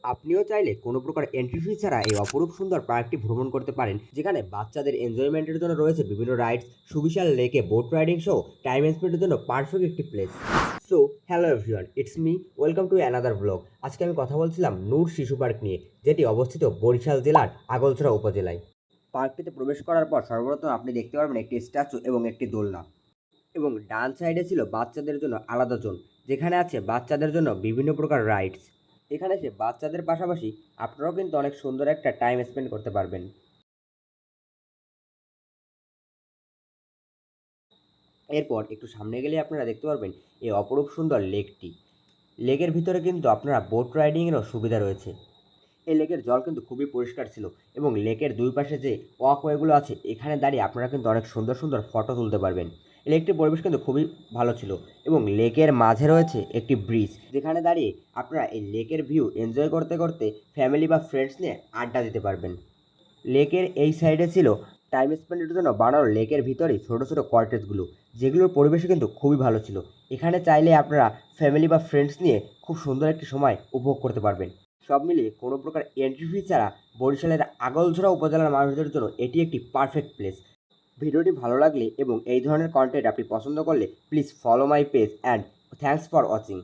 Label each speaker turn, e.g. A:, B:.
A: আপনিও চাইলে কোনো প্রকার এন্ট্রি ফি ছাড়া এই অপরূপ সুন্দর পার্কটি ভ্রমণ করতে পারেন, যেখানে বাচ্চাদের এনজয়মেন্টের জন্য রয়েছে বিভিন্ন রাইডস, সুবিশাল লেকে বোট রাইডিং সহ টাইম স্পেন্ডের জন্য পারফেক্ট একটি place. So hello everyone, it's me, welcome to another blog. আজকে আমি কথা বলছিলাম নূর শিশু পার্ক নিয়ে, যেটি অবস্থিত বরিশাল জেলার আগলছড়া উপজেলায়। পার্কটিতে প্রবেশ করার পর সর্বপ্রথম আপনি দেখতে পারবেন একটি স্ট্যাচু এবং একটি দোলনা, এবং ডান সাইডে ছিল বাচ্চাদের জন্য আলাদা জোন, যেখানে আছে বাচ্চাদের জন্য বিভিন্ন প্রকার রাইডস। এখানে এসে বাচ্চাদের পাশাপাশি আপনারাও কিন্তু অনেক সুন্দর একটা টাইম স্পেন্ড করতে পারবেন। এরপর একটু সামনে গেলে আপনারা দেখতে পারবেন এই অপরূপ সুন্দর লেকটি। লেকের ভিতরে কিন্তু আপনারা বোট রাইডিংয়েরও সুবিধা রয়েছে। এই লেকের জল কিন্তু খুবই পরিষ্কার ছিল, এবং লেকের দুই পাশে যে ওয়াকওয়েগুলো আছে, এখানে দাঁড়িয়ে আপনারা কিন্তু অনেক সুন্দর সুন্দর ফটো তুলতে পারবেন। এই লেকটির পরিবেশ কিন্তু খুবই ভালো ছিল, এবং লেকের মাঝে রয়েছে একটি ব্রিজ, যেখানে দাঁড়িয়ে আপনারা এই লেকের ভিউ এনজয় করতে করতে ফ্যামিলি বা ফ্রেন্ডস নিয়ে আড্ডা দিতে পারবেন। লেকের এই সাইডে ছিল টাইম স্পেন্ডের জন্য বানানো লেকের ভিতরেই ছোটো ছোটো কটেজগুলো, যেগুলোর পরিবেশও কিন্তু খুবই ভালো ছিল। এখানে চাইলে আপনারা ফ্যামিলি বা ফ্রেন্ডস নিয়ে খুব সুন্দর একটি সময় উপভোগ করতে পারবেন। সব মিলিয়ে কোনো প্রকার এন্ট্রি ফি ছাড়া বরিশালের আগলঝোড়া উপজেলার মানুষদের জন্য এটি একটি পারফেক্ট প্লেস। ভিডিওটি ভালো লাগলে এবং এই ধরনের কন্টেন্ট আপনি পছন্দ করলে please follow my page and thanks for watching.